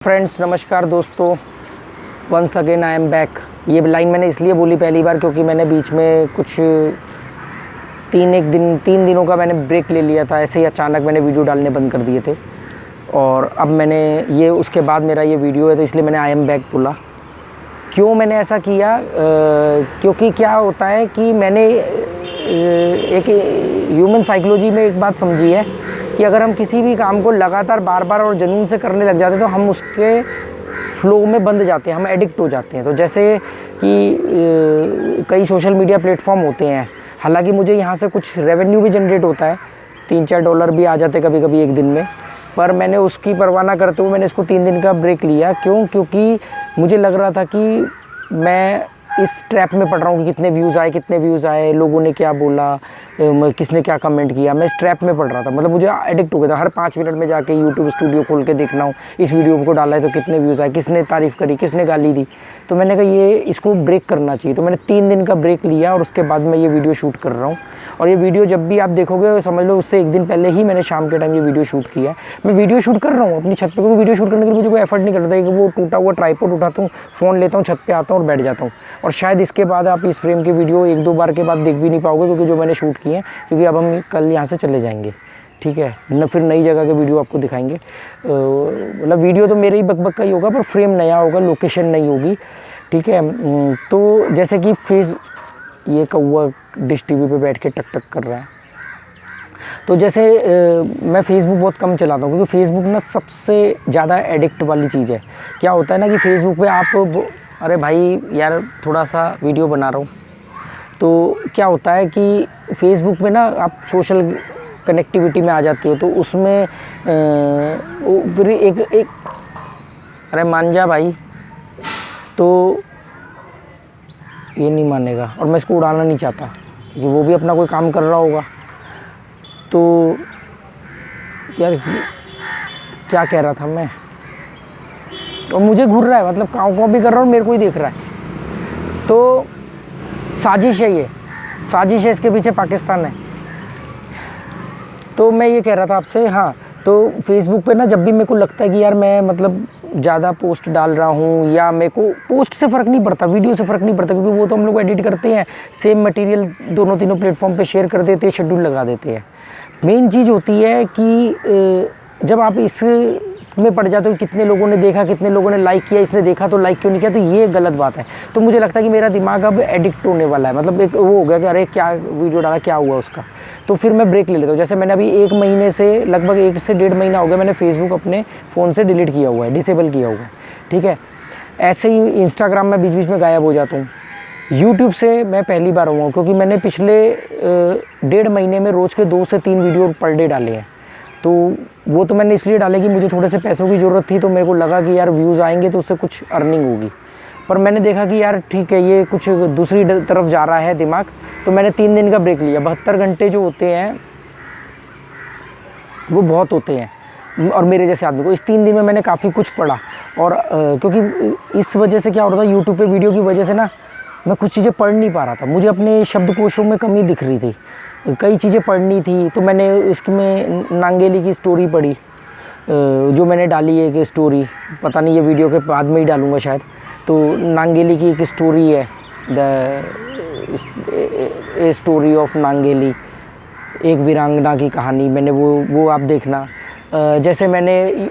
Friends नमस्कार दोस्तों, once again I am back. ये लाइन मैंने इसलिए बोली पहली बार क्योंकि मैंने बीच में कुछ तीन दिनों का मैंने ब्रेक ले लिया था। ऐसे ही अचानक मैंने वीडियो डालने बंद कर दिए थे और अब मैंने ये उसके बाद मेरा ये वीडियो है तो इसलिए मैंने आई एम बैक बोला। क्यों मैंने ऐसा किया? क्योंकि क्या होता है कि मैंने एक ह्यूमन साइकोलॉजी में एक बात समझी है कि अगर हम किसी भी काम को लगातार बार बार और जुनून से करने लग जाते हैं तो हम उसके फ्लो में बंध जाते हैं, हम एडिक्ट हो जाते हैं। तो जैसे कि कई सोशल मीडिया प्लेटफॉर्म होते हैं, हालांकि मुझे यहाँ से कुछ रेवेन्यू भी जनरेट होता है, $3-4 भी आ जाते कभी कभी एक दिन में, पर मैंने उसकी परवाह ना करते हुए मैंने इसको 3 दिन का ब्रेक लिया। क्यों? क्योंकि मुझे लग रहा था कि मैं इस ट्रैप में पड़ रहा हूँ कि कितने व्यूज़ आए, लोगों ने क्या बोला, किसने क्या कमेंट किया। मैं इस ट्रैप में पड़ रहा था, मतलब मुझे एडिक्ट हो गया था। हर 5 मिनट में जाके यूट्यूब स्टूडियो खोल के देखना हूँ, इस वीडियो को डाला है तो कितने व्यूज़ आए, किसने तारीफ़ करी, किसने गाली दी। तो मैंने कहा ये इसको ब्रेक करना चाहिए। तो मैंने 3 दिन का ब्रेक लिया और उसके बाद मैं ये वीडियो शूट कर रहा हूँ। और ये वीडियो जब भी आप देखोगे समझ लो उससे एक दिन पहले ही मैंने शाम के टाइम ये वीडियो शूट किया है। मैं वीडियो शूट कर रहा हूँ अपनी छत पे, क्योंकि वीडियो शूट करने के लिए मुझे कोई एफर्ट नहीं करता है कि वो टूटा हुआ ट्राइपॉड उठाता हूँ, फ़ोन लेता हूँ, छत पे आता हूँ और बैठ जाता हूँ। और शायद इसके बाद आप इस फ्रेम की वीडियो 1-2 बार के बाद देख भी नहीं पाओगे, क्योंकि जो मैंने शूट किए हैं, क्योंकि अब हम कल यहाँ से चले जाएंगे, ठीक है न, फिर नई जगह के वीडियो आपको दिखाएंगे। मतलब वीडियो तो मेरे ही बकबक का ही होगा, पर फ्रेम नया होगा, लोकेशन नई होगी, ठीक है। तो जैसे कि ये कौवा डिश टीवी पे बैठ के टक टक कर रहा है। तो जैसे मैं फ़ेसबुक बहुत कम चलाता हूँ, क्योंकि फ़ेसबुक ना सबसे ज़्यादा एडिक्ट वाली चीज़ है। क्या होता है ना कि फ़ेसबुक पे आप अरे भाई यार थोड़ा सा वीडियो बना रहा हूँ, तो क्या होता है कि फ़ेसबुक पे ना आप सोशल कनेक्टिविटी में आ जाते हो, तो उसमें फिर एक अरे मान जा भाई, तो ये नहीं मानेगा और मैं इसको उड़ाना नहीं चाहता क्योंकि वो भी अपना कोई काम कर रहा होगा। तो यार क्या कह रहा था मैं, और मुझे घूर रहा है, मतलब काँव भी कर रहा हूँ और मेरे को ही देख रहा है। तो साजिश है, ये साजिश है, इसके पीछे पाकिस्तान है। तो मैं ये कह रहा था आपसे, हाँ, तो फेसबुक पे ना जब भी मेरे को लगता है कि यार मैं मतलब ज़्यादा पोस्ट डाल रहा हूँ, या मेरे को पोस्ट से फ़र्क नहीं पड़ता, वीडियो से फ़र्क नहीं पड़ता, क्योंकि वो तो हम लोग एडिट करते हैं, सेम मटेरियल दोनों तीनों प्लेटफॉर्म पे शेयर कर देते हैं, शेड्यूल लगा देते हैं। मेन चीज़ होती है कि जब आप इस में पड़ जाते हो कितने लोगों ने देखा, कितने लोगों ने लाइक किया, इसने देखा तो लाइक क्यों नहीं किया, तो ये गलत बात है। तो मुझे लगता है कि मेरा दिमाग अब एडिक्ट होने वाला है, मतलब एक वो हो गया कि अरे क्या वीडियो डाला, क्या हुआ उसका। तो फिर मैं ब्रेक ले लेता हूँ। जैसे मैंने अभी 1 महीने से, लगभग 1 से 1.5 महीना हो गया, मैंने फेसबुक अपने फ़ोन से डिलीट किया हुआ है, डिसेबल किया हुआ है, ठीक है। ऐसे ही इंस्टाग्राम में बीच बीच में गायब हो जाता हूँ। यूट्यूब से मैं पहली बार हुआ हूँ, क्योंकि मैंने पिछले 1.5 महीने में रोज़ के 2 से 3 वीडियो पर डे डाले हैं। तो वो तो मैंने इसलिए डाले कि मुझे थोड़े से पैसों की ज़रूरत थी, तो मेरे को लगा कि यार व्यूज़ आएंगे तो उससे कुछ अर्निंग होगी। पर मैंने देखा कि यार ठीक है, ये कुछ दूसरी तरफ जा रहा है दिमाग, तो मैंने 3 दिन का ब्रेक लिया। 72 घंटे जो होते हैं वो बहुत होते हैं, और मेरे जैसे आदमी को इस 3 दिन में मैंने काफ़ी कुछ पढ़ा। और क्योंकि इस वजह से क्या हो रहा था, यूट्यूब पे वीडियो की वजह से ना मैं कुछ चीज़ें पढ़ नहीं पा रहा था, मुझे अपने शब्दकोशों में कमी दिख रही थी, कई चीज़ें पढ़नी थी। तो मैंने इसमें नांगेली की स्टोरी पढ़ी, जो मैंने डाली है एक स्टोरी, पता नहीं ये वीडियो के बाद में ही डालूँगा शायद। तो नांगेली की एक स्टोरी है, द स्टोरी ऑफ नांगेली, एक वीरांगना की कहानी, मैंने वो आप देखना। जैसे मैंने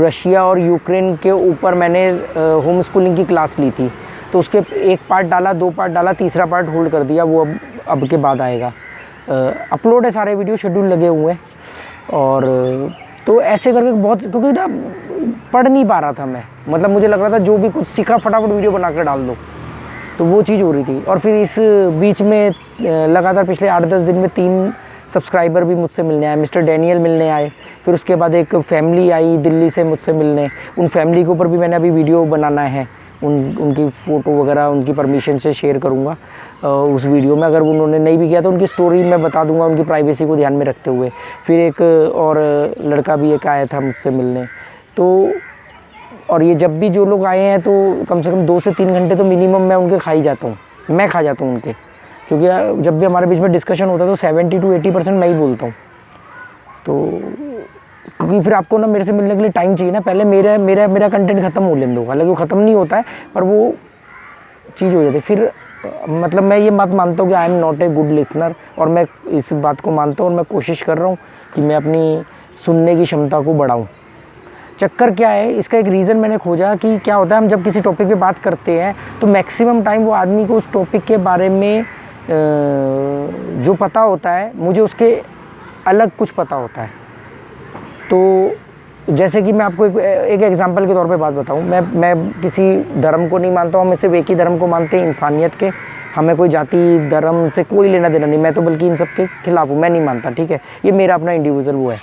रशिया और यूक्रेन के ऊपर मैंने होम स्कूलिंग की क्लास ली थी, तो उसके 1 पार्ट डाला, 2 पार्ट डाला, तीसरा पार्ट होल्ड कर दिया, वो अब के बाद आएगा। अपलोड है सारे वीडियो, शेड्यूल लगे हुए हैं। और तो ऐसे करके बहुत, क्योंकि ना पढ़ नहीं पा रहा था मैं, मतलब मुझे लग रहा था जो भी कुछ सीखा फटाफट वीडियो बना कर डाल दो, तो वो चीज़ हो रही थी। और फिर इस बीच में लगातार पिछले 8-10 दिन में 3 सब्सक्राइबर भी मुझसे मिलने आए, मिस्टर डैनियल मिलने आए। फिर उसके बाद एक फैमिली आई दिल्ली से मुझसे मिलने, उन फैमिली के ऊपर भी मैंने अभी वीडियो बनाना है, उनकी फ़ोटो वगैरह उनकी परमिशन से शेयर करूँगा उस वीडियो में। अगर उन्होंने नहीं भी किया तो उनकी स्टोरी मैं बता दूँगा, उनकी प्राइवेसी को ध्यान में रखते हुए। फिर एक और लड़का भी एक आया था मुझसे मिलने। तो और ये जब भी जो लोग आए हैं तो कम से कम 2 से 3 घंटे तो मिनिमम मैं उनके खा ही जाता हूँ, मैं खा जाता हूँ उनके, क्योंकि जब भी हमारे बीच में डिस्कशन होता है तो 70 to 80% मैं ही बोलता हूँ। तो क्योंकि फिर आपको ना मेरे से मिलने के लिए टाइम चाहिए ना, पहले मेरा कंटेंट ख़त्म हो लेने दो। हालांकि वो ख़त्म नहीं होता है पर वो चीज़ हो जाती है फिर। मतलब मैं ये बात मानता हूँ कि I am not a good listener, और मैं इस बात को मानता हूँ और मैं कोशिश कर रहा हूँ कि मैं अपनी सुनने की क्षमता को बढ़ाऊँ। चक्कर क्या है, इसका एक रीज़न मैंने खोजा कि क्या होता है, हम जब किसी टॉपिक पे बात करते हैं तो मैक्सिमम टाइम वो आदमी को उस टॉपिक के बारे में जो पता होता है, मुझे उसके अलग कुछ पता होता है। तो जैसे कि मैं आपको एक एग्जांपल के तौर पे बात बताऊं, मैं किसी धर्म को नहीं मानता हूँ, हम सिर्फ एक ही धर्म को मानते हैं, इंसानियत के। हमें कोई जाति धर्म से कोई लेना देना नहीं, मैं तो बल्कि इन सब के खिलाफ हूँ, मैं नहीं मानता, ठीक है। ये मेरा अपना इंडिविजुअल वो है,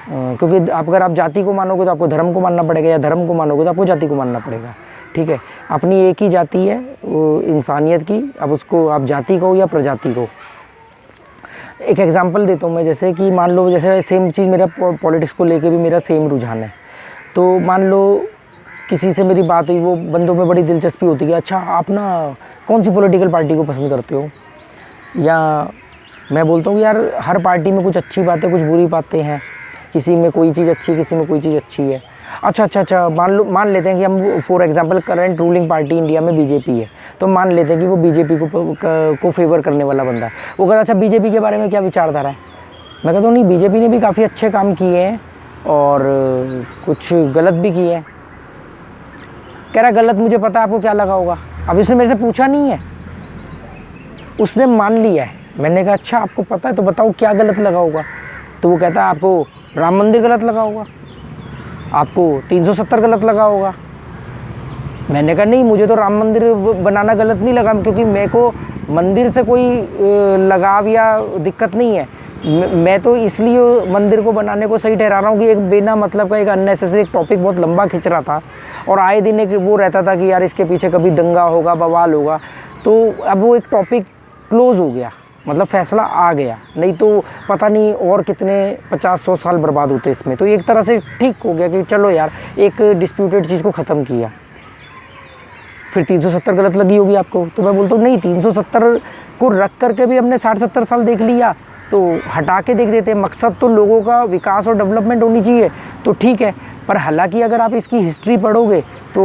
क्योंकि अगर आप जाति को मानोगे तो आपको धर्म को मानना पड़ेगा, या धर्म को मानोगे तो आपको जाति को मानना पड़ेगा, ठीक है। अपनी एक ही जाति है वो इंसानियत की, अब उसको आप जाति कहो या प्रजाति को। एक एग्जांपल देता हूँ मैं, जैसे कि मान लो, जैसे सेम चीज़ मेरा पॉलिटिक्स को लेके भी मेरा सेम रुझान है। तो मान लो किसी से मेरी बात हुई, वो बंदों में बड़ी दिलचस्पी होती है, अच्छा आप ना कौन सी पॉलिटिकल पार्टी को पसंद करते हो, या मैं बोलता हूँ यार हर पार्टी में कुछ अच्छी बातें कुछ बुरी बातें हैं, किसी में कोई चीज़ अच्छी है किसी में कोई चीज़ अच्छी है। अच्छा मान लेते हैं कि हम for example current ruling party India में बीजेपी है, तो मान लेते हैं कि वो बीजेपी को फेवर करने वाला बंदा है। वो कहता अच्छा बीजेपी के बारे में क्या विचारधारा है। मैं कहता हूँ नहीं, बीजेपी ने भी काफ़ी अच्छे काम किए हैं और कुछ गलत भी किए हैं। कह रहा गलत मुझे पता है, आपको क्या लगा होगा। अब उसने मेरे से पूछा नहीं है, उसने मान लिया है। मैंने कहा अच्छा आपको पता है तो बताओ क्या गलत लगा होगा। तो वो कहता है आपको राम मंदिर गलत लगा होगा, आपको 370 गलत लगा होगा। मैंने कहा नहीं, मुझे तो राम मंदिर बनाना गलत नहीं लगा, क्योंकि मेरे को मंदिर से कोई लगाव या दिक्कत नहीं है। मैं तो इसलिए मंदिर को बनाने को सही ठहरा रहा हूँ कि एक बिना मतलब का एक अननेसेसरी एक टॉपिक बहुत लंबा खिंच रहा था, और आए दिन एक वो रहता था कि यार इसके पीछे कभी दंगा होगा, बवाल होगा। तो अब वो एक टॉपिक क्लोज़ हो गया, मतलब फैसला आ गया, नहीं तो पता नहीं और कितने 50-100 साल बर्बाद होते इसमें। तो एक तरह से ठीक हो गया कि चलो यार एक डिस्प्यूटेड चीज़ को ख़त्म किया। फिर 370 गलत लगी होगी आपको, तो मैं बोलता हूँ नहीं, 370 को रख करके भी हमने 60-70 साल देख लिया, तो हटा के देख देते हैं। मकसद तो लोगों का विकास और डेवलपमेंट होनी चाहिए, तो ठीक है। पर हालांकि अगर आप इसकी हिस्ट्री पढ़ोगे तो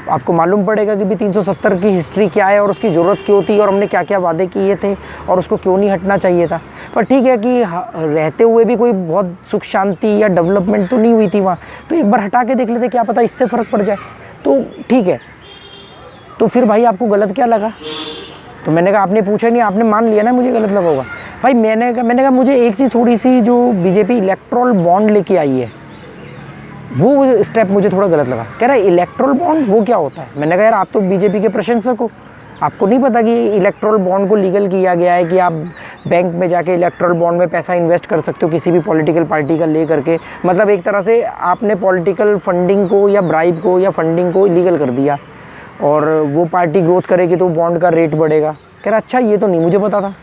आपको मालूम पड़ेगा कि भी 370 की हिस्ट्री क्या है और उसकी ज़रूरत क्यों थी, और हमने क्या क्या वादे किए थे और उसको क्यों नहीं हटना चाहिए था। पर ठीक है कि रहते हुए भी कोई बहुत सुख शांति या डेवलपमेंट तो नहीं हुई थी वहाँ, तो एक बार हटा के देख लेते, क्या पता इससे फ़र्क पड़ जाए। तो ठीक है, तो फिर भाई आपको गलत क्या लगा। तो मैंने कहा आपने पूछा नहीं, आपने मान लिया ना मुझे गलत लगा होगा। भाई मैंने कहा मुझे एक चीज़ थोड़ी सी, जो बीजेपी इलेक्ट्रल बॉन्ड लेके आई है, वो स्टेप मुझे थोड़ा गलत लगा। कह रहा है इलेक्ट्रल बॉन्ड वो क्या होता है। मैंने कहा यार आप तो बीजेपी के प्रशंसक हो, आपको नहीं पता कि इलेक्ट्रल बॉन्ड को लीगल किया गया है कि आप बैंक में जाके इलेक्ट्रल बॉन्ड में पैसा इन्वेस्ट कर सकते हो किसी भी पॉलिटिकल पार्टी का ले करके। मतलब एक तरह से आपने पॉलिटिकल फंडिंग को या ब्राइब को या फंडिंग को लीगल कर दिया, और वो पार्टी ग्रोथ करेगी तो बॉन्ड का रेट बढ़ेगा। कह रहा अच्छा ये तो नहीं मुझे पता था।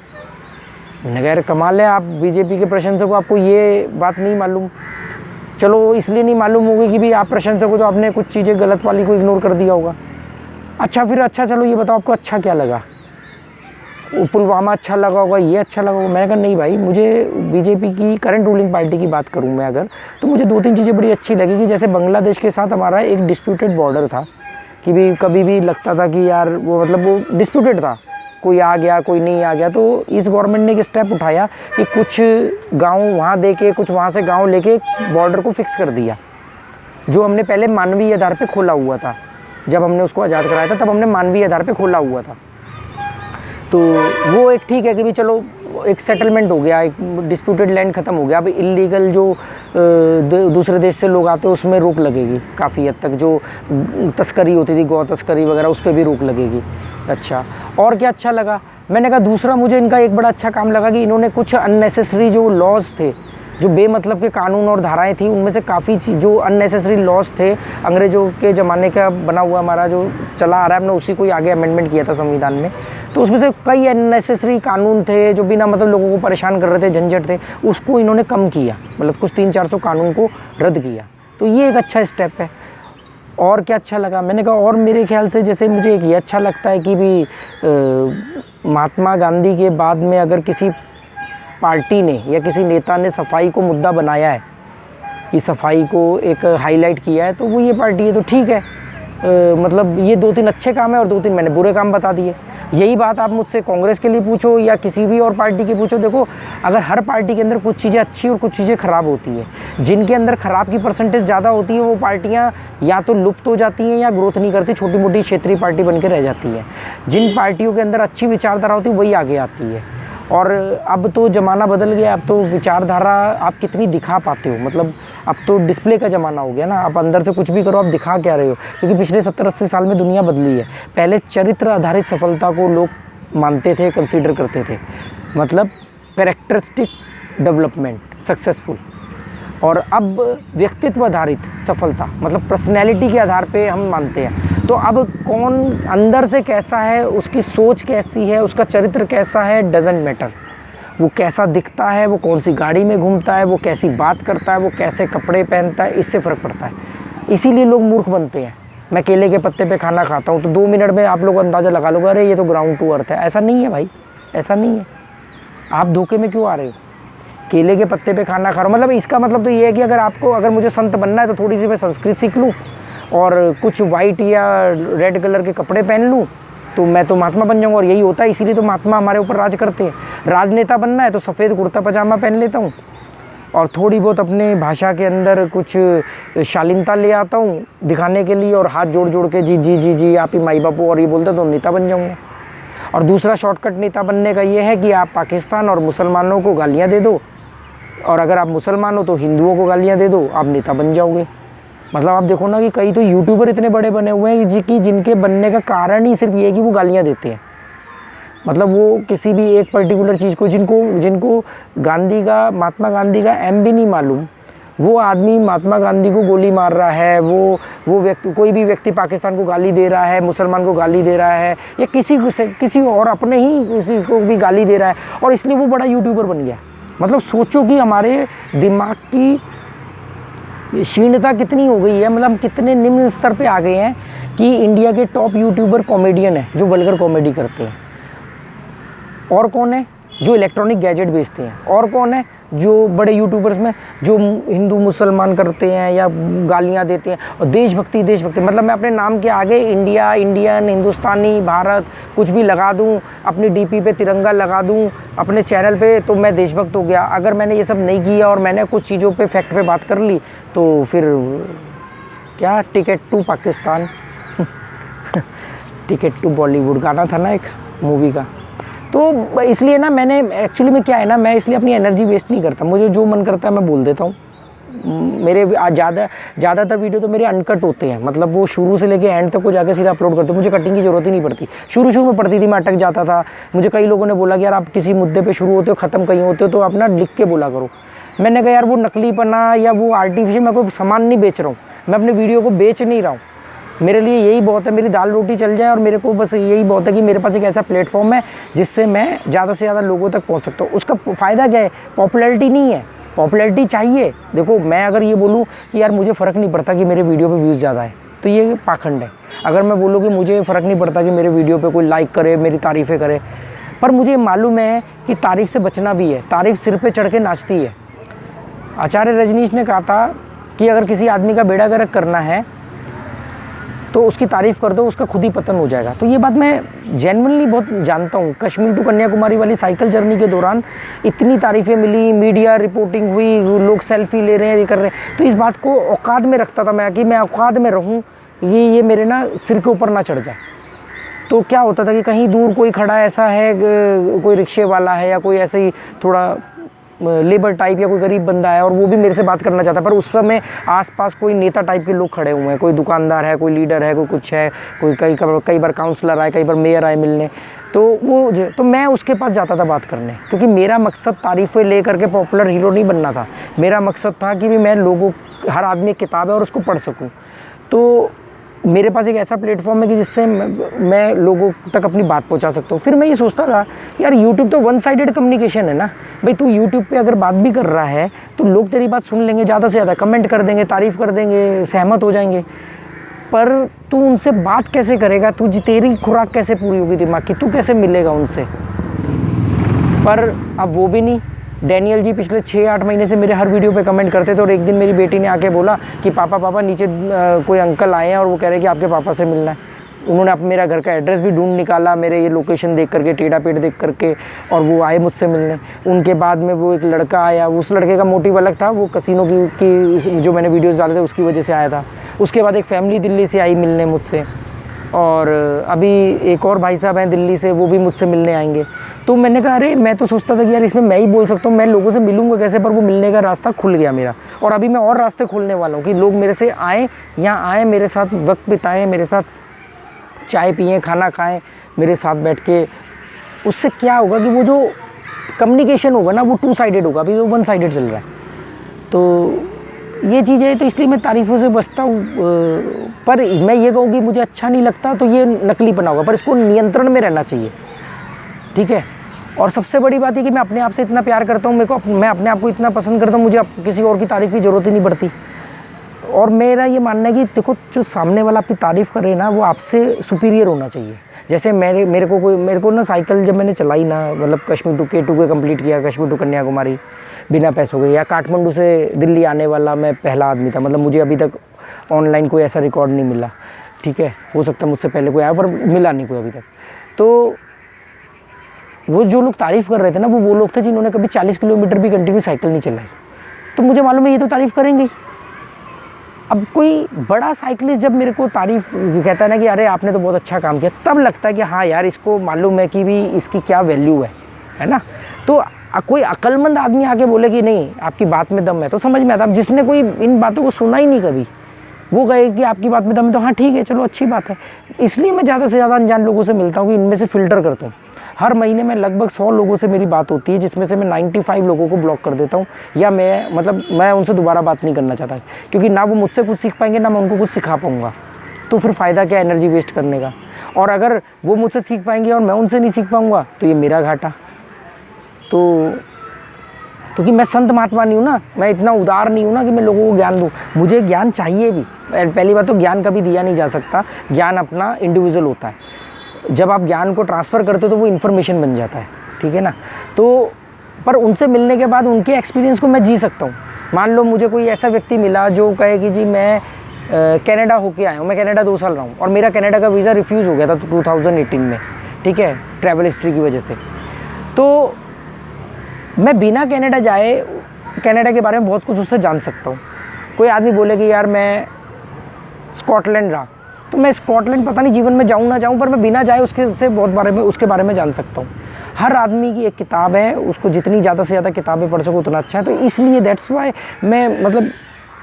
मैंने कहा यार कमाल है, आप बीजेपी के प्रशंसक हो, आपको ये बात नहीं मालूम। चलो इसलिए नहीं मालूम होगी कि भी आप प्रशंसक हो तो आपने कुछ चीज़ें गलत वाली को इग्नोर कर दिया होगा। अच्छा फिर अच्छा चलो ये बताओ आपको अच्छा क्या लगा। पुलवामा अच्छा लगा होगा, ये अच्छा लगा होगा। मैंने कहा नहीं भाई, मुझे बीजेपी की करंट रूलिंग पार्टी की बात करूँ मैं अगर, तो मुझे 2-3 चीज़ें बड़ी अच्छी लगी। कि जैसे बांग्लादेश के साथ हमारा एक डिस्प्यूटेड बॉर्डर था, कि भी कभी भी लगता था कि यार वो मतलब वो डिस्प्यूटेड था, कोई आ गया कोई नहीं आ गया। तो इस गवर्नमेंट ने एक स्टेप उठाया कि कुछ गांव वहाँ दे के कुछ वहाँ से गांव लेके बॉर्डर को फिक्स कर दिया, जो हमने पहले मानवीय आधार पे खोला हुआ था। जब हमने उसको आज़ाद कराया था तब हमने मानवीय आधार पे खोला हुआ था। तो वो एक ठीक है कि भी चलो एक सेटलमेंट हो गया, एक डिस्प्यूटेड लैंड ख़त्म हो गया। अब इलीगल जो दूसरे देश से लोग आते हैं उसमें रोक लगेगी काफ़ी हद तक। जो तस्करी होती थी, गौ तस्करी वगैरह, उस पर भी रोक लगेगी। अच्छा, और क्या अच्छा लगा। मैंने कहा दूसरा मुझे इनका एक बड़ा अच्छा काम लगा कि इन्होंने कुछ अननेसेसरी जो लॉज थे, जो बेमतलब के कानून और धाराएं थी, उनमें से काफ़ी जो अननेसेसरी लॉज थे अंग्रेज़ों के ज़माने का बना हुआ हमारा जो चला आ रहा है, हमने उसी को ही आगे अमेंडमेंट किया था संविधान में। तो उसमें से कई अननेसेसरी कानून थे जो बिना मतलब लोगों को परेशान कर रहे थे, झंझट थे, उसको इन्होंने कम किया। मतलब कुछ 300-400 कानून को रद्द किया। तो ये एक अच्छा स्टेप है। और क्या अच्छा लगा, मैंने कहा और मेरे ख्याल से जैसे मुझे एक ये अच्छा लगता है कि भी महात्मा गांधी के बाद में अगर किसी पार्टी ने या किसी नेता ने सफाई को मुद्दा बनाया है कि सफाई को एक हाईलाइट किया है, तो वो ये पार्टी है, तो ठीक है। मतलब ये 2-3 अच्छे काम है और 2-3 मैंने बुरे काम बता दिए। यही बात आप मुझसे कांग्रेस के लिए पूछो या किसी भी और पार्टी की पूछो, देखो अगर हर पार्टी के अंदर कुछ चीज़ें अच्छी और कुछ चीज़ें ख़राब होती है, जिनके अंदर ख़राब की परसेंटेज ज़्यादा होती है वो पार्टियां या तो लुप्त हो जाती हैं या ग्रोथ नहीं करती, छोटी मोटी क्षेत्रीय पार्टी बन के रह जाती है। जिन पार्टियों के अंदर अच्छी विचारधारा होती है वही आगे आती है। और अब तो ज़माना बदल गया, अब तो विचारधारा आप कितनी दिखा पाते हो, मतलब अब तो डिस्प्ले का ज़माना हो गया ना, आप अंदर से कुछ भी करो, आप दिखा क्या रहे हो, क्योंकि पिछले 70-80 साल में दुनिया बदली है। पहले चरित्र आधारित सफलता को लोग मानते थे, कंसीडर करते थे, मतलब कैरेक्टरिस्टिक डेवलपमेंट सक्सेसफुल। और अब व्यक्तित्व आधारित सफलता, मतलब पर्सनैलिटी के आधार पे हम मानते हैं। तो अब कौन अंदर से कैसा है, उसकी सोच कैसी है, उसका चरित्र कैसा है, डजेंट मैटर। वो कैसा दिखता है, वो कौन सी गाड़ी में घूमता है, वो कैसी बात करता है, वो कैसे कपड़े पहनता है, इससे फ़र्क पड़ता है। इसीलिए लोग मूर्ख बनते हैं। मैं केले के पत्ते पे खाना खाता हूँ तो 2 मिनट में आप लोग अंदाज़ा लगा लोगे, अरे ये तो ग्राउंड टू अर्थ है। ऐसा नहीं है भाई, ऐसा नहीं है। आप धोखे में क्यों आ रहे हो? केले के पत्ते पे खाना खा रहा हूँ, मतलब इसका मतलब तो ये है कि अगर मुझे संत बनना है तो थोड़ी सी मैं संस्कृत सीख लूँ और कुछ वाइट या रेड कलर के कपड़े पहन लूँ तो मैं तो महात्मा बन जाऊँगा। और यही होता है, इसीलिए तो महात्मा हमारे ऊपर राज करते हैं। राजनेता बनना है तो सफ़ेद कुर्ता पजामा पहन लेता हूँ और थोड़ी बहुत अपने भाषा के अंदर कुछ शालीनता ले आता हूँ दिखाने के लिए, और हाथ जोड़ जोड़ के जी जी जी जी आप ही माई बापू और ये बोलते तो नेता बन जाऊँगा। और दूसरा शॉर्टकट नेता बनने का ये है कि आप पाकिस्तान और मुसलमानों को गालियाँ दे दो, और अगर आप मुसलमान हो तो हिंदुओं को गालियाँ दे दो, आप नेता बन जाओगे। मतलब आप देखो ना कि कई तो यूट्यूबर इतने बड़े बने हुए हैं कि जिनके बनने का कारण ही सिर्फ ये है कि वो गालियाँ देते हैं। मतलब वो किसी भी एक पर्टिकुलर चीज़ को, जिनको महात्मा गांधी का एम भी नहीं मालूम, वो आदमी महात्मा गांधी को गोली मार रहा है, वो व्यक्ति, कोई भी व्यक्ति पाकिस्तान को गाली दे रहा है, मुसलमान को गाली दे रहा है, या किसी और अपने ही किसी को भी गाली दे रहा है, और इसलिए वो बड़ा यूट्यूबर बन गया। मतलब सोचो कि हमारे दिमाग की क्षीणता कितनी हो गई है, मतलब हम कितने निम्न स्तर पे आ गए हैं कि इंडिया के टॉप यूट्यूबर कॉमेडियन है जो वल्गर कॉमेडी करते हैं। और कौन है जो इलेक्ट्रॉनिक गैजेट बेचते हैं, और कौन है जो बड़े यूट्यूबर्स में जो हिंदू मुसलमान करते हैं या गालियां देते हैं। और देशभक्ति, मतलब मैं अपने नाम के आगे इंडिया, इंडियन, हिंदुस्तानी, भारत कुछ भी लगा दूं, अपनी डीपी पे तिरंगा लगा दूं अपने चैनल पे, तो मैं देशभक्त हो गया। अगर मैंने ये सब नहीं किया और मैंने कुछ चीज़ों पे फैक्ट पे बात कर ली तो फिर क्या, ticket to Pakistan ticket to Bollywood गाना था ना एक मूवी का। तो इसलिए ना मैंने एक्चुअली में क्या है ना, मैं इसलिए अपनी एनर्जी वेस्ट नहीं करता, मुझे जो मन करता है मैं बोल देता हूँ। मेरे ज़्यादातर वीडियो तो मेरे अनकट होते हैं, मतलब वो शुरू से लेके एंड तक को जाके सीधा अपलोड करते हैं, मुझे कटिंग की ज़रूरत ही नहीं पड़ती। शुरू में पड़ती थी, मैं अटक जाता था। मुझे कई लोगों ने बोला कि यार आप किसी मुद्दे पे शुरू होते हो ख़त्म कहीं होते हो तो अपना लिख के बोला करो। मैंने कहा यार वो नकलीपना या वो आर्टिफिशियल, मैं कोई सामान नहीं बेच रहा हूँ, मैं अपने वीडियो को बेच नहीं रहा हूँ। मेरे लिए यही बहुत है, मेरी दाल रोटी चल जाए, और मेरे को बस यही बहुत है कि मेरे पास एक ऐसा प्लेटफॉर्म है जिससे मैं ज़्यादा से ज़्यादा लोगों तक पहुंच सकता हूँ। उसका फ़ायदा क्या है? पॉपुलैरिटी नहीं है, पॉपुलैरिटी चाहिए। देखो मैं अगर ये बोलूँ कि यार मुझे फ़र्क नहीं पड़ता कि मेरे वीडियो पे व्यूज़ ज़्यादा है तो ये पाखंड है। अगर मैं बोलूँ कि मुझे फ़र्क नहीं पड़ता कि मेरे वीडियो पे कोई लाइक करे, मेरी तारीफ़ें करे, पर मुझे मालूम है कि तारीफ़ से बचना भी है, तारीफ़ सिर पे चढ़ के नाचती है। आचार्य रजनीश ने कहा था कि अगर किसी आदमी का बेड़ा गर्क करना है तो उसकी तारीफ़ कर दो, उसका खुद ही पतन हो जाएगा। तो ये बात मैं जेन्युइनली बहुत जानता हूँ। कश्मीर टू कन्याकुमारी वाली साइकिल जर्नी के दौरान इतनी तारीफ़ें मिली, मीडिया रिपोर्टिंग हुई, लोग सेल्फी ले रहे हैं, ये कर रहे हैं, तो इस बात को औकात में रखता था मैं कि मैं औकात में रहूँ, ये मेरे ना सिर के ऊपर ना चढ़ जाए। तो क्या होता था कि कहीं दूर कोई खड़ा ऐसा है, कोई रिक्शे वाला है या कोई ऐसे ही थोड़ा लेबर टाइप या कोई गरीब बंदा है और वो भी मेरे से बात करना चाहता है, पर उस समय आसपास कोई नेता टाइप के लोग खड़े हुए हैं, कोई दुकानदार है, कोई लीडर है, कोई कुछ है, कोई कई बार काउंसलर आए, कई बार मेयर आए मिलने, तो मैं उसके पास जाता था बात करने, क्योंकि मेरा मकसद तारीफ़ें ले करके पॉपुलर हीरो नहीं बनना था। मेरा मकसद था कि भी मैं लोगों, हर आदमी एक किताब है और उसको पढ़ सकूँ। तो मेरे पास एक ऐसा प्लेटफॉर्म है कि जिससे मैं लोगों तक अपनी बात पहुंचा सकता हूँ। फिर मैं ये सोचता रहा यार यूट्यूब तो वन साइडेड कम्युनिकेशन है ना भाई, तू यूट्यूब पे अगर बात भी कर रहा है तो लोग तेरी बात सुन लेंगे, ज़्यादा से ज़्यादा कमेंट कर देंगे, तारीफ़ कर देंगे, सहमत हो जाएंगे, पर तू उनसे बात कैसे करेगा? तेरी खुराक कैसे पूरी होगी दिमाग की? तू कैसे मिलेगा उनसे? पर अब वो भी नहीं, डैनियल जी पिछले 6-8 महीने से मेरे हर वीडियो पे कमेंट करते थे, और एक दिन मेरी बेटी ने आके बोला कि पापा नीचे कोई अंकल आए हैं और वो कह रहे हैं कि आपके पापा से मिलना है। उन्होंने अब मेरा घर का एड्रेस भी ढूंढ निकाला, मेरे ये लोकेशन देख करके, टेढ़ा पेड़ देख करके, और वो आए मुझसे मिलने। उनके बाद में वो एक लड़का आया, उस लड़के का मोटिव अलग था, वो कसिनो की जो मैंने वीडियोस डाले थे उसकी वजह से आया था। उसके बाद एक फैमिली दिल्ली से आई मिलने मुझसे, और अभी एक और भाई साहब हैं दिल्ली से, वो भी मुझसे मिलने आएंगे। तो मैंने कहा अरे मैं तो सोचता था कि यार इसमें मैं ही बोल सकता हूँ, मैं लोगों से मिलूँगा कैसे, पर वो मिलने का रास्ता खुल गया मेरा। और अभी मैं और रास्ते खोलने वाला हूँ कि लोग मेरे से आएँ, यहाँ आएँ, मेरे साथ वक्त बिताएँ, मेरे साथ चाय पिएँ, खाना खाएँ मेरे साथ बैठ के। उससे क्या होगा कि वो जो कम्युनिकेशन होगा ना वो 2 साइडेड होगा, अभी वो 1 साइडेड चल रहा है। तो ये चीज़ है, तो इसलिए मैं तारीफ़ों से बचता हूँ। पर मैं ये कहूँ कि मुझे अच्छा नहीं लगता तो ये नकलीपना होगा, पर इसको नियंत्रण में रहना चाहिए, ठीक है। और सबसे बड़ी बात है कि मैं अपने आप से इतना प्यार करता हूँ, मैं अपने आप को इतना पसंद करता हूँ, मुझे किसी और की तारीफ़ की ज़रूरत ही नहीं पड़ती। और मेरा ये मानना है कि देखो जो सामने वाला आपकी तारीफ़ करे ना वो आपसे सुपीरियर होना चाहिए। जैसे मेरे को ना साइकिल जब मैंने चलाई ना, मतलब कश्मीर टू K2 कंप्लीट किया, कश्मीर टू कन्याकुमारी बिना पैसों के, या काठमांडू से दिल्ली आने वाला मैं पहला आदमी था। मतलब मुझे अभी तक ऑनलाइन कोई ऐसा रिकॉर्ड नहीं मिला, ठीक है। हो सकता है मुझसे पहले कोई आया, पर मिला नहीं कोई अभी तक। तो वो जो लोग तारीफ़ कर रहे थे ना वो लोग थे जिन्होंने कभी 40 किलोमीटर भी कंटिन्यू साइकिल नहीं चलाई। तो मुझे मालूम है ये तो तारीफ़ करेंगे ही। अब कोई बड़ा साइकिलिस्ट जब मेरे को तारीफ़ कहता है ना कि अरे आपने तो बहुत अच्छा काम किया, तब लगता है कि हाँ यार इसको मालूम है कि भी इसकी क्या वैल्यू है ना। तो कोई अक्लमंद आदमी आके बोले कि नहीं आपकी बात में दम है, तो समझ में आता। अब जिसने कोई इन बातों को सुना ही नहीं कभी, वो कहे कि आपकी बात में दम है, तो हाँ ठीक है चलो अच्छी बात है। इसलिए मैं ज़्यादा से ज़्यादा अनजान लोगों से मिलता हूँ कि इनमें से फ़िल्टर करता हूँ। हर महीने में लगभग 100 लोगों से मेरी बात होती है, जिसमें से मैं 95 लोगों को ब्लॉक कर देता हूँ, या मैं उनसे दोबारा बात नहीं करना चाहता, क्योंकि ना वो मुझसे कुछ सीख पाएंगे ना मैं उनको कुछ सिखा पाऊँगा। तो फिर फ़ायदा क्या एनर्जी वेस्ट करने का। और अगर वो मुझसे सीख पाएंगे और मैं उनसे नहीं सीख पाऊँगा तो ये मेरा घाटा। तो क्योंकि मैं संत महात्मा नहीं हूँ ना, मैं इतना उदार नहीं हूँ ना कि मैं लोगों को ज्ञान दूँ। मुझे ज्ञान चाहिए भी। पहली बात तो ज्ञान कभी दिया नहीं जा सकता, ज्ञान अपना इंडिविजुअल होता है। जब आप ज्ञान को ट्रांसफ़र करते हो तो वो इन्फॉर्मेशन बन जाता है, ठीक है ना। तो पर उनसे मिलने के बाद उनके एक्सपीरियंस को मैं जी सकता हूँ। मान लो मुझे कोई ऐसा व्यक्ति मिला जो कहे कि जी मैं कनाडा होके आया हूँ, मैं कनाडा 2 साल रहा हूँ, और मेरा कनाडा का वीज़ा रिफ्यूज़ हो गया था 2018 में, ठीक है, ट्रैवल हिस्ट्री की वजह से। तो मैं बिना कनाडा जाए कनाडा के बारे में बहुत कुछ उससे जान सकता हूँ। कोई आदमी बोले कि यार मैं स्कॉटलैंड रहा, तो मैं स्कॉटलैंड पता नहीं जीवन में जाऊँ ना जाऊँ, पर मैं बिना जाए उसके बारे में जान सकता हूँ। हर आदमी की एक किताब है, उसको जितनी ज़्यादा से ज़्यादा किताबें पढ़ सको उतना अच्छा है। तो इसलिए दैट्स वाई मैं मतलब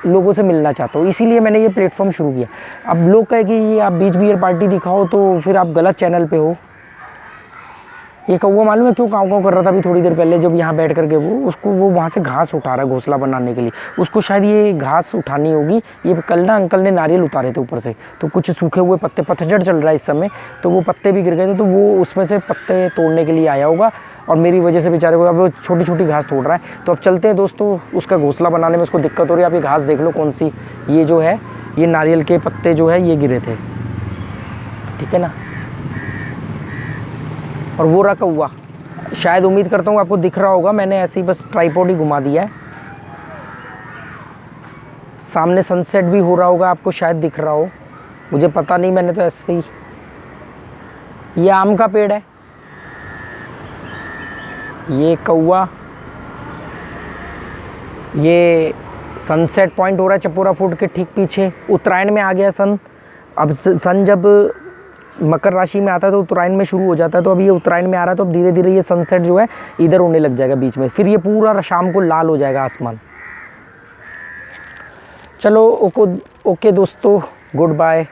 लोगों से मिलना चाहता हूँ, इसीलिए मैंने ये प्लेटफॉर्म शुरू किया। अब लोग कहे कि ये आप बीच बियर पार्टी दिखाओ तो फिर आप गलत चैनल पे हो। ये कौवा मालूम है क्यों काँव काँव कर रहा था अभी थोड़ी देर पहले, जब यहाँ बैठ करके वो वहाँ से घास उठा रहा है घोंसला बनाने के लिए। उसको शायद ये घास उठानी होगी। ये कल ना अंकल ने नारियल उतारे थे ऊपर से, तो कुछ सूखे हुए पत्ते, पतझड़ चल रहा है इस समय, तो वो पत्ते भी गिर गए थे, तो वो उसमें से पत्ते तोड़ने के लिए आया होगा, और मेरी वजह से बेचारे को अब वो छोटी छोटी घास तोड़ रहा है। तो अब चलते हैं दोस्तों, उसका घोंसला बनाने में उसको दिक्कत हो रही है। आप ये घास देख लो कौन सी, ये जो है ये नारियल के पत्ते जो है ये गिरे थे, ठीक है ना। और वो रहा कौवा, शायद उम्मीद करता हूँ आपको दिख रहा होगा, मैंने ऐसे ही बस ट्राइपॉड ही घुमा दिया है। सामने सनसेट भी हो रहा होगा, आपको शायद दिख रहा हो, मुझे पता नहीं, मैंने तो ऐसे ही। ये आम का पेड़ है, ये कौवा, ये सनसेट पॉइंट हो रहा है चपोरा फूड के ठीक पीछे। उत्तरायण में आ गया सन। अब सन जब मकर राशि में आता है तो उत्तरायण में शुरू हो जाता है, तो अभी ये उत्तरायण में आ रहा है, तो अब धीरे धीरे ये सनसेट जो है इधर होने लग जाएगा बीच में, फिर ये पूरा शाम को लाल हो जाएगा आसमान। चलो ओके दोस्तों, गुड बाय।